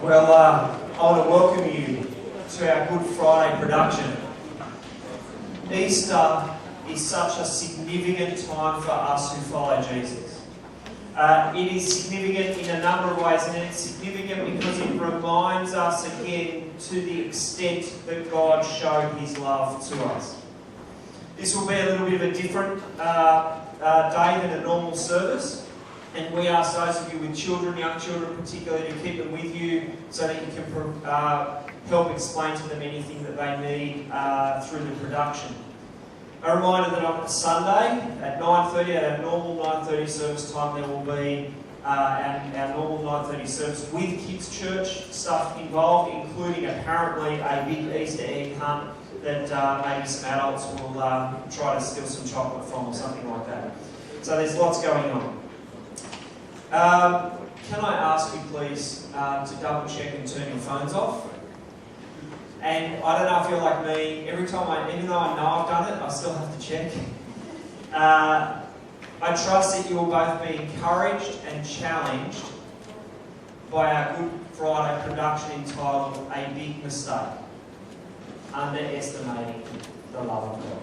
Well, I want to welcome you to our Good Friday production. Easter is such a significant time for us who follow Jesus. It is significant in a number of ways, and it's significant because it reminds us again to the extent that God showed his love to us. This will be a little bit of a different day than a normal service. And we ask those of you with children, young children particularly, to keep them with you so that you can help explain to them anything that they need through the production. A reminder that on Sunday at 9:30, at our normal 9:30 service time, there will be our normal 9:30 service with Kids Church stuff involved, including apparently a big Easter egg hunt that maybe some adults will try to steal some chocolate from or something like that. So there's lots going on. Can I ask you please to double check and turn your phones off? And I don't know if you're like me, even though I know I've done it, I still have to check. I trust that you will both be encouraged and challenged by our Good Friday production entitled A Big Mistake, Underestimating the Love of God.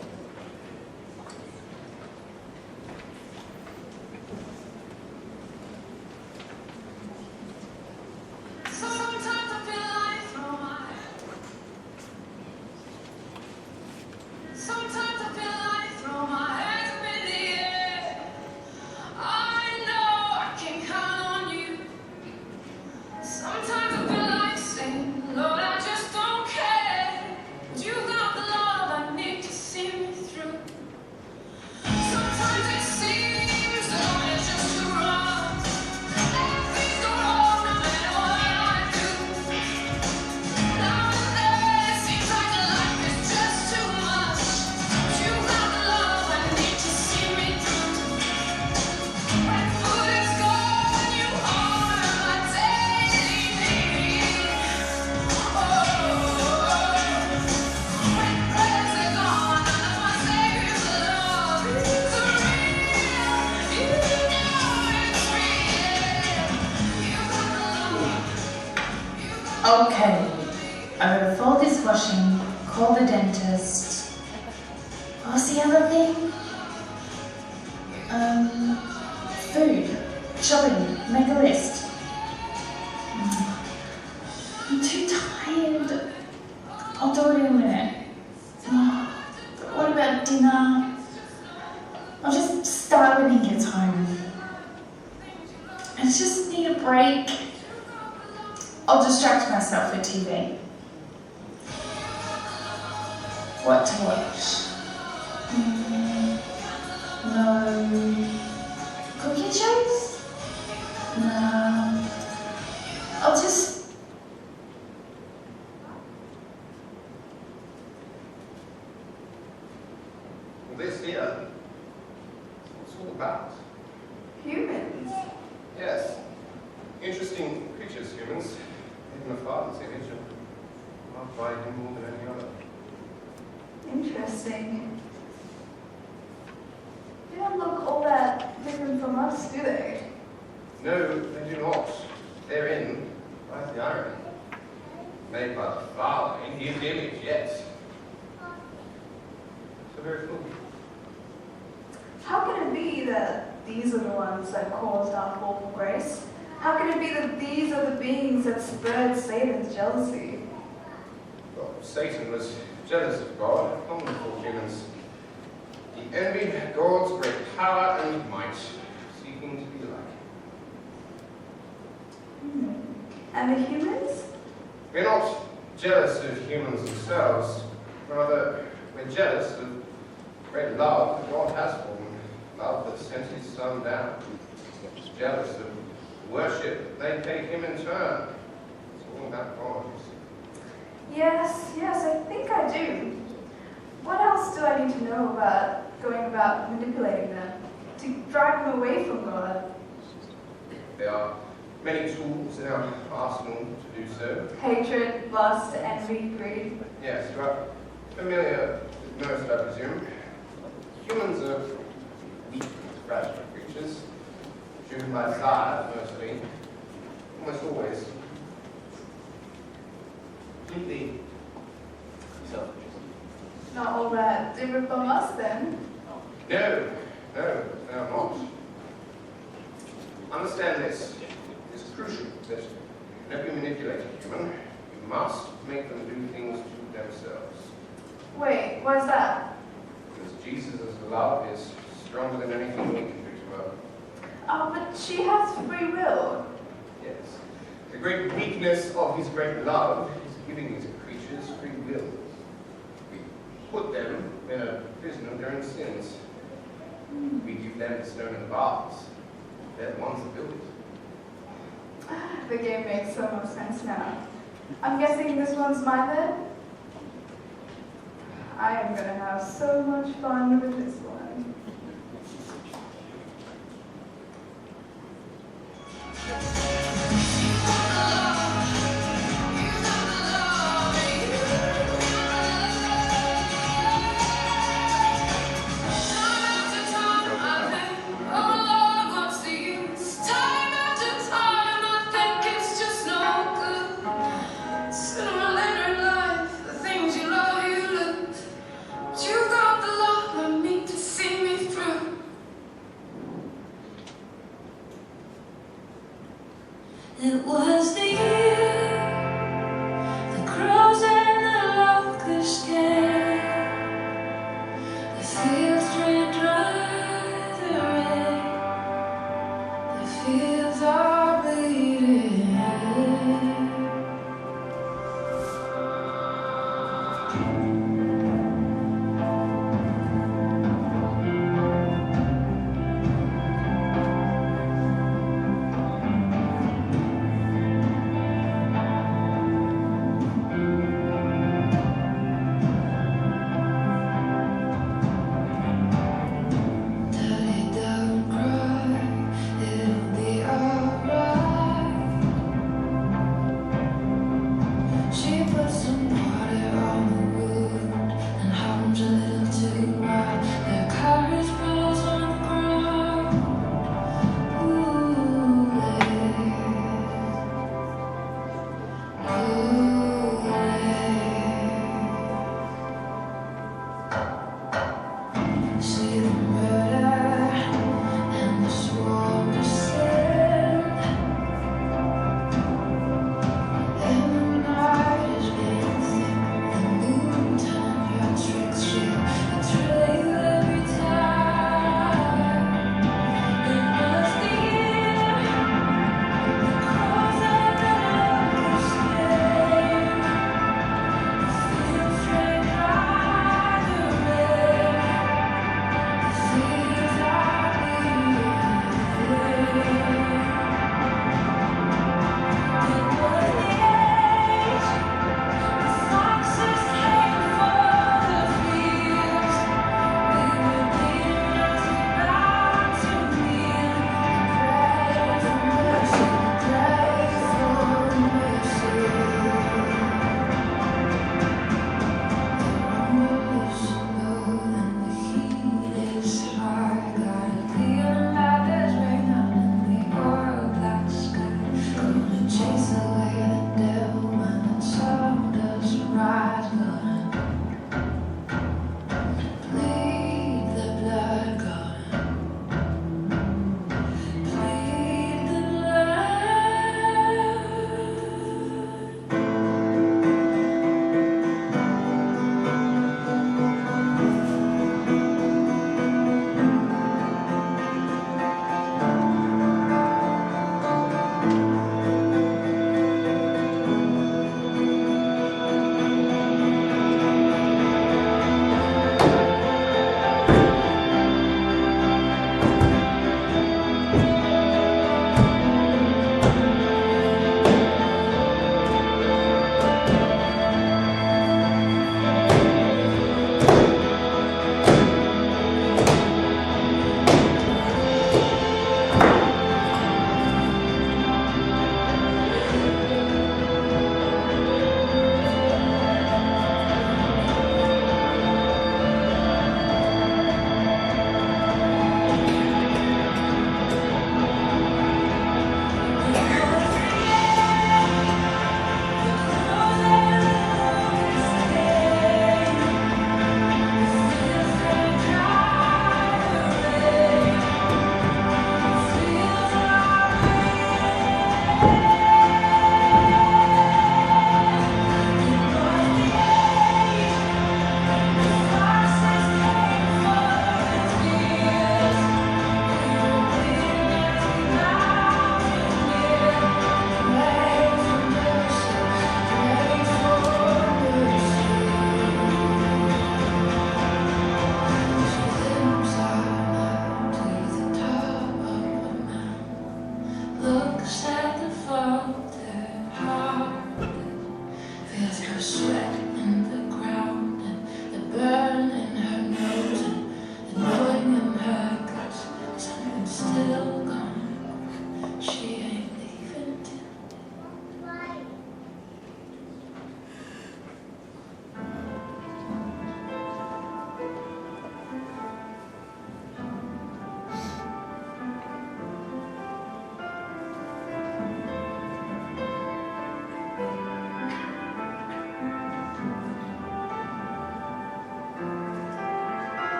Okay, I wrote a full dishwashing, call the dentist. What was the other thing? Food, shopping, make a list. I'm too tired. I'll do it in a minute. What about dinner? I'll just start when he gets home. I just need a break. I'll distract myself with TV. What to watch? No. Cooking shows? No. I'll just... Well, this here, what's it all about? Humans? Yes. Interesting creatures, humans. Even a father's image, and loved by him more than any other. Interesting. They don't look all that different from us, do they? No, they do not. Therein lies the irony. Made by the Father in his image, yes. So very cool. How can it be that these are the ones that caused our fall from grace? How can it be that these are the beings that spurred Satan's jealousy? Well, Satan was jealous of God, long before humans. He envied God's great power and might, seeking to be like him. And the humans? We're not jealous of humans themselves. Rather, we're jealous of the great love that God has for them. Love that sent his Son down. Jealous of worship they pay him in turn. It's all about God. Yes, I think I do. What else do I need to know about going about manipulating them to drive them away from God? There are many tools in our arsenal to do so. Hatred, lust, envy, greed. Yes, you are familiar with most, I presume. Humans are weak, fragile creatures, driven by desire, mostly, almost always. completely selfish. Not all that different from us then. No, not. Understand this. It is crucial that whenever you manipulate a human, you must make them do things to themselves. Wait, why is that? Because Jesus' love is stronger than anything we can do to her. Oh, but she has free will. Yes. The great weakness of his great love is giving his creatures free will. We put them in a prison of their own sins. We give them the stone and the bars. They're the ones that build it. The game makes so much sense now. I'm guessing this one's mine then? I am gonna have so much fun with this one. It was the year the crows and the locusts came. The fields ran dry, the rain. The fields are bleeding.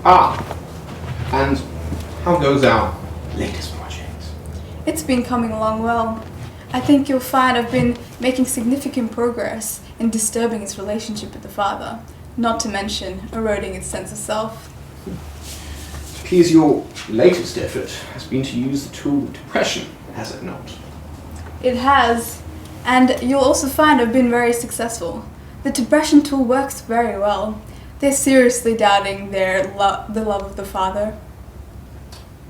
And how goes our latest project? It's been coming along well. I think you'll find I've been making significant progress in disturbing its relationship with the father, not to mention eroding its sense of self. It appears your latest effort has been to use the tool of depression, has it not? It has, and you'll also find I've been very successful. The depression tool works very well. They're seriously doubting the love of the father.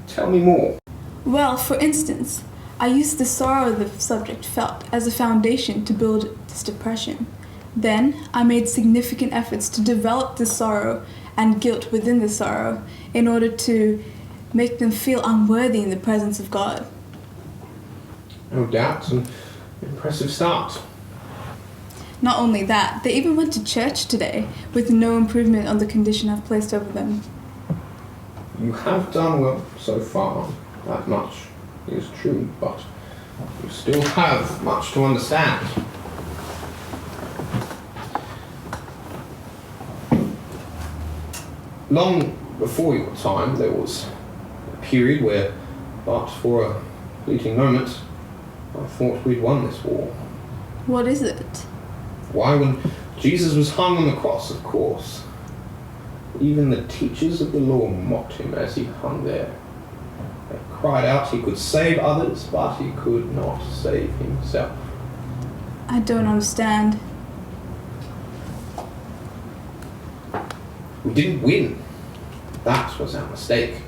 Tell me more. Well, for instance, I used the sorrow the subject felt as a foundation to build this depression. Then, I made significant efforts to develop the sorrow and guilt within the sorrow in order to make them feel unworthy in the presence of God. No doubt, an impressive start. Not only that, they even went to church today with no improvement on the condition I've placed over them. You have done well so far, that much is true, but you still have much to understand. Long before your time, there was a period where, but for a fleeting moment, I thought we'd won this war. What is it? Why, when Jesus was hung on the cross, of course, even the teachers of the law mocked him as he hung there. They cried out he could save others, but he could not save himself. I don't understand. We didn't win. That was our mistake.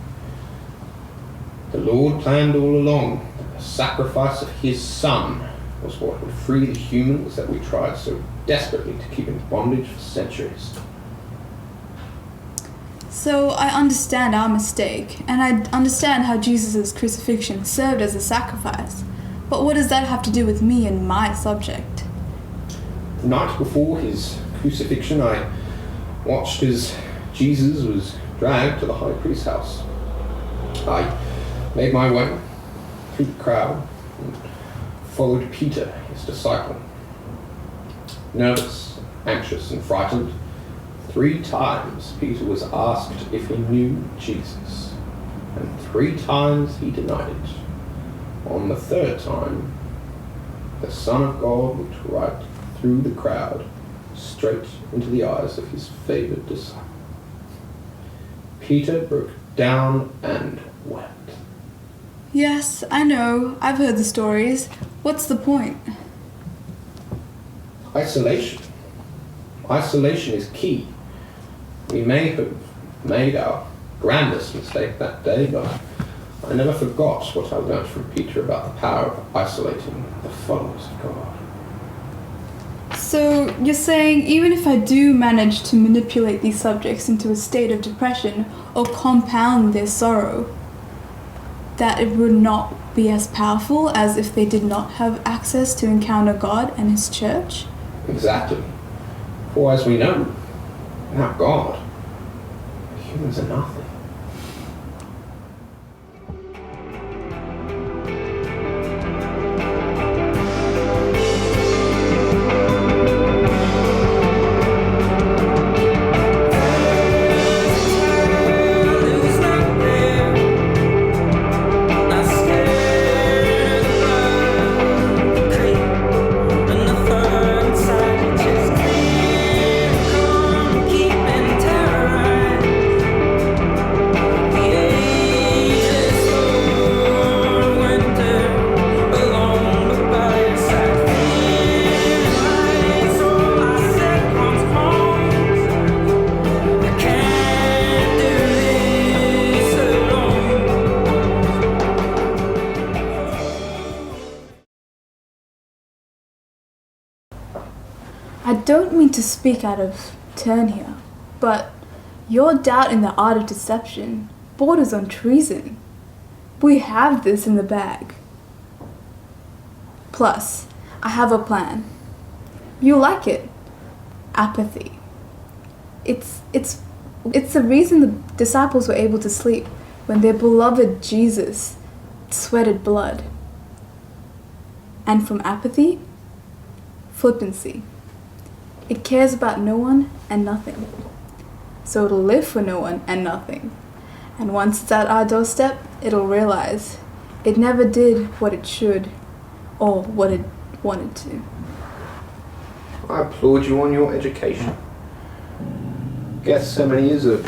The Lord planned all along that the sacrifice of his Son was what would free the humans that we tried so desperately to keep in bondage for centuries. So I understand our mistake, and I understand how Jesus' crucifixion served as a sacrifice. But what does that have to do with me and my subject? The night before his crucifixion, I watched as Jesus was dragged to the high priest's house. I made my way through the crowd and followed Peter, his disciple. Nervous, anxious, and frightened, 3 times Peter was asked if he knew Jesus, and 3 times he denied it. On the 3rd time, the Son of God looked right through the crowd, straight into the eyes of his favored disciple. Peter broke down and wept. Yes, I know. I've heard the stories. What's the point? Isolation. Isolation is key. We may have made our grandest mistake that day, but I never forgot what I learned from Peter about the power of isolating the followers of God. So you're saying even if I do manage to manipulate these subjects into a state of depression or compound their sorrow, that it would not be as powerful as if they did not have access to encounter God and his church? Exactly. For as we know, without God, humans are nothing. I don't mean to speak out of turn here, but your doubt in the art of deception borders on treason. We have this in the bag. Plus, I have a plan. You like it. Apathy. It's the reason the disciples were able to sleep when their beloved Jesus sweated blood. And from apathy, flippancy. It cares about no one and nothing. so it'll live for no one and nothing. And once it's at our doorstep, it'll realize it never did what it should or what it wanted to. I applaud you on your education. Gethsemane is a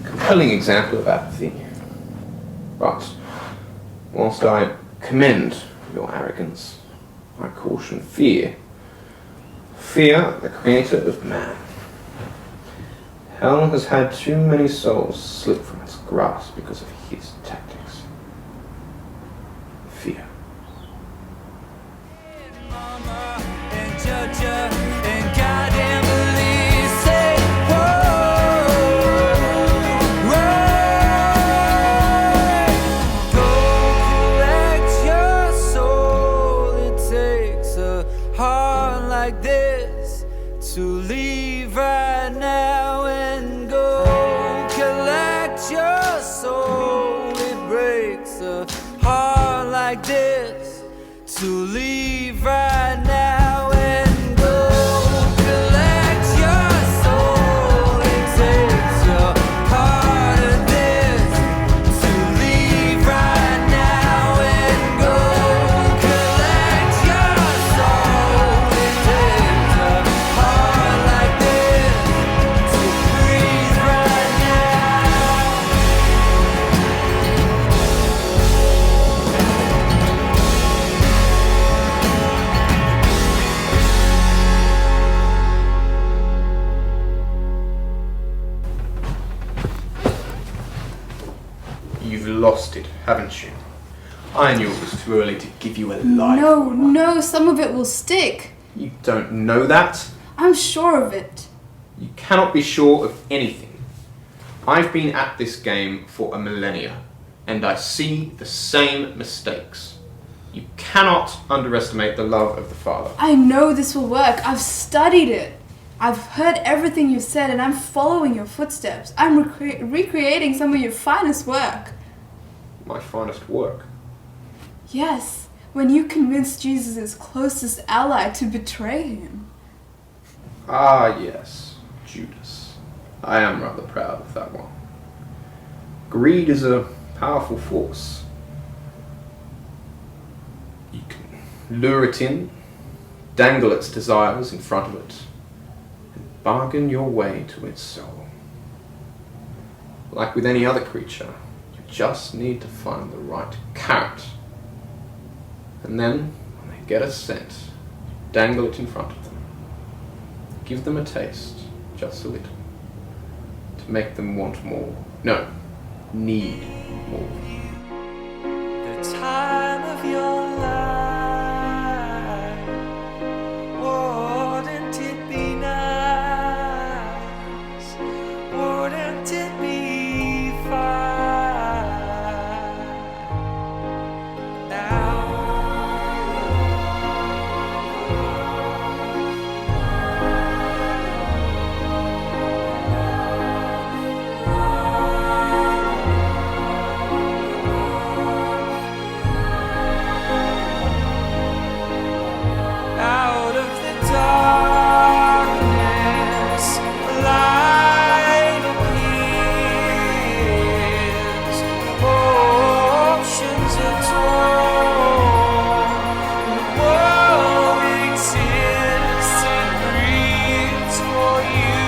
compelling example of apathy. But, whilst I commend your arrogance, I caution fear. Fear the creator of man. Hell has had too many souls slip from its grasp because of his tactics. Fear. To leave right now and go collect your soul. It breaks a heart like this. To leave right now and go collect your soul. It takes a heart of this. To leave right now and go collect your soul. It takes a heart like this to breathe right now. You've lost it, haven't you? I knew it was too early to give you a life. No, some of it will stick. You don't know that. I'm sure of it. You cannot be sure of anything. I've been at this game for a millennia, and I see the same mistakes. You cannot underestimate the love of the Father. I know this will work. I've studied it. I've heard everything you've said and I'm following your footsteps. I'm recreating some of your finest work. My finest work. Yes, when you convinced Jesus' closest ally to betray him. Ah, yes, Judas. I am rather proud of that one. Greed is a powerful force. You can lure it in, dangle its desires in front of it, and bargain your way to its soul. Like with any other creature, you just need to find the right carrot. And then, when they get a scent, dangle it in front of them. Give them a taste, just a little, to make them want more. No, need more. The time of your life, wouldn't it be nice? Wouldn't it be fine? Now out of the darkness, light appears. Oceans are torn, the world exists and breathes for you.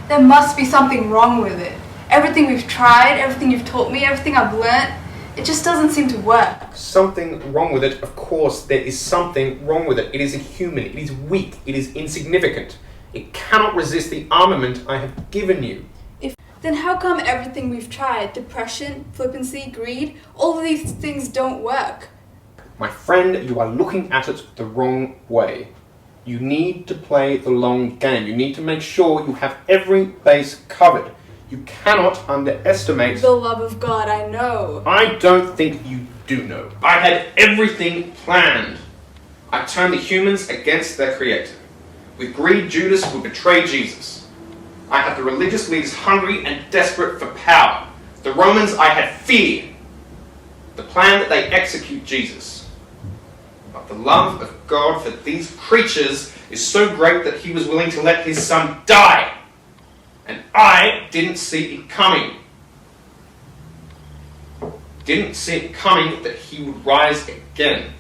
There must be something wrong with it. Everything we've tried, everything you've taught me, everything I've learnt, it just doesn't seem to work. Something wrong with it? Of course there is something wrong with it. It is inhuman, it is weak, it is insignificant. It cannot resist the armament I have given you. Then how come everything we've tried, depression, flippancy, greed, all of these things don't work? My friend, you are looking at it the wrong way. You need to play the long game. You need to make sure you have every base covered. You cannot underestimate... The love of God, I know. I don't think you do know. I had everything planned. I turned the humans against their creator. With greed, Judas would betray Jesus. I had the religious leaders hungry and desperate for power. The Romans, I had fear. The plan that they execute Jesus. But The love of God for these creatures is so great that he was willing to let his son die. And I didn't see it coming. Didn't see it coming that he would rise again.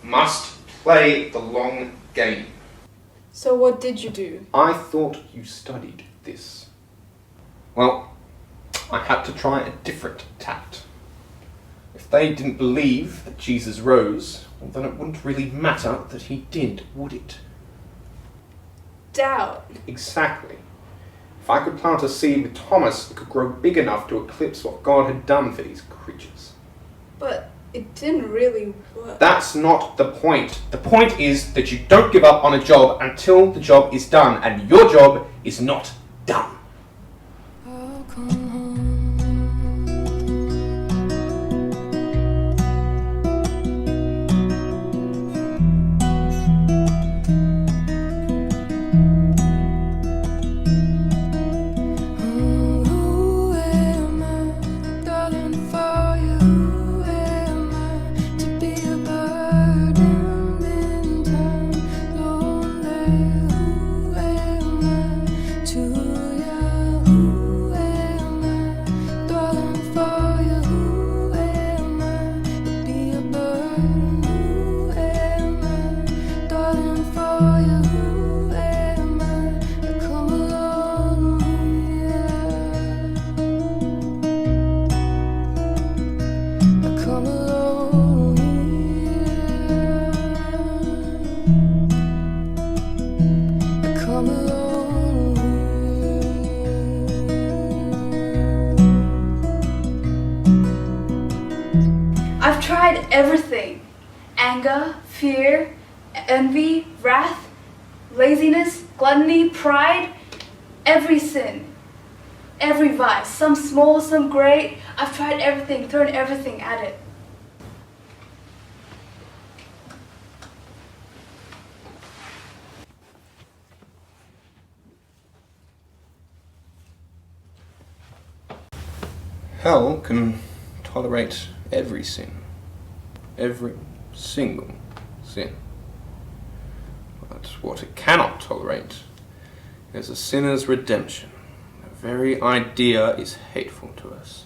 You must play the long game. So what did you do? I thought you studied this. Well, I had to try a different tact. If they didn't believe that Jesus rose, well, then it wouldn't really matter that he did, would it? Doubt. Exactly. If I could plant a seed with Thomas, it could grow big enough to eclipse what God had done for these creatures. But it didn't really work. That's not the point. The point is that you don't give up on a job until the job is done, and your job is not done. I'll come home. Who am I, darling, for you? Who am I to be a burden in time? Lonely, who am I to you? Who am I, darling, for you? Who am I to be a burden? Who am I, darling, for you? Who am I? Come along here. Come along here. Come along here. I've tried everything. Anger, fear, envy, wrath, laziness, gluttony, pride, every sin, every vice, some small, some great. I've tried everything, thrown everything at it. Hell can tolerate every sin. Every single sin. But what it cannot tolerate is a sinner's redemption. The very idea is hateful to us.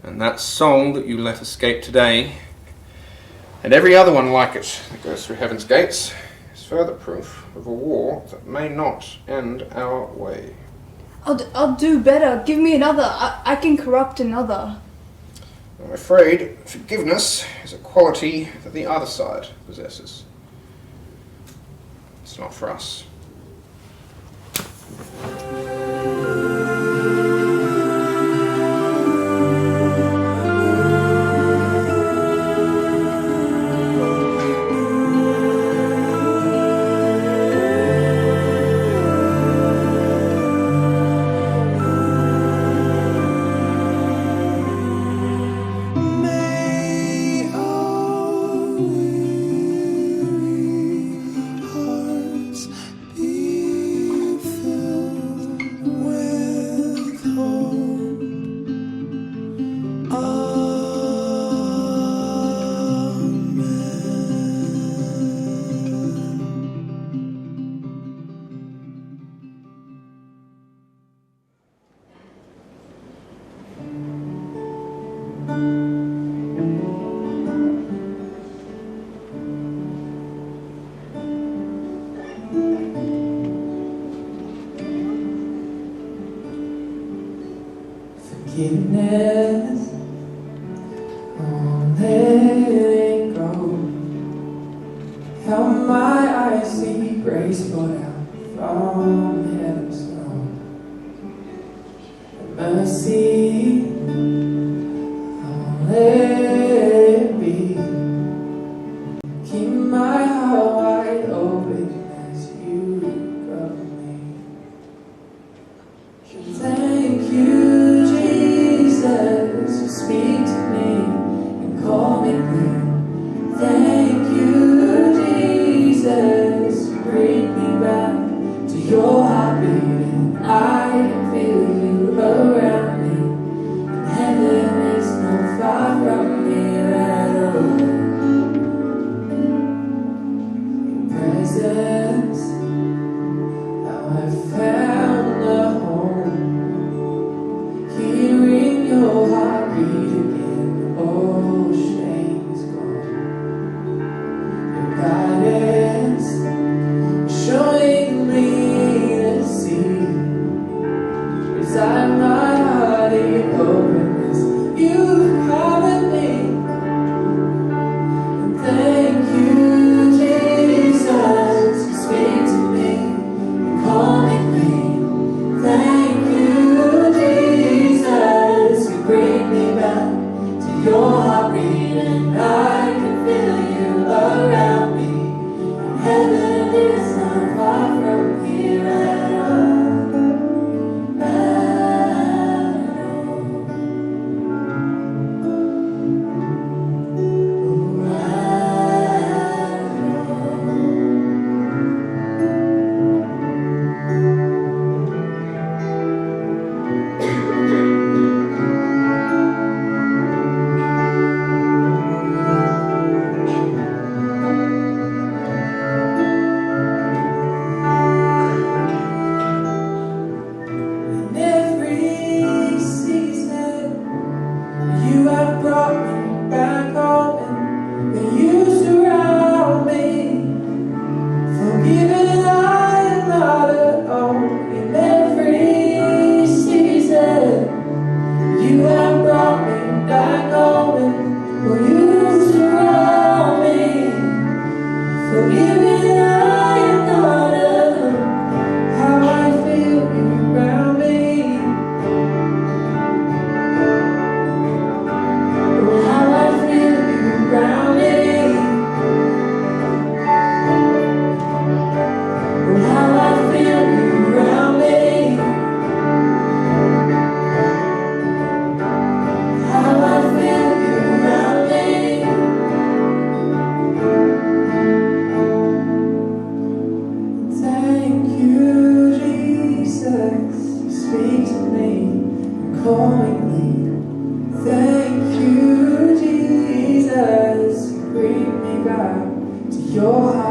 And that soul that you let escape today, and every other one like it that goes through heaven's gates, is further proof of a war that may not end our way. I'll do better. Give me another. I can corrupt another. I'm afraid forgiveness is a quality that the other side possesses. It's not for us. May our weary hearts be filled with hope. Amen. Forgiveness, oh, let it go. How my eyes see grace poured out from heaven's throne. Mercy, oh, let it be. Keep my heart wide open as you cover me. Thank you, Jesus, speak to me and call me clean. Thank you, Jesus, bring me back to your heartbeat, and I can feel you around me. back home and will you surround me? Forgive me that I am not alone. How I feel you around me. Oh, how I feel you around me. Oh, how I feel you around me. How I feel you around me. Thank you, Jesus. You speak to me accordingly. Thank you, Jesus. You bring me back to your heart.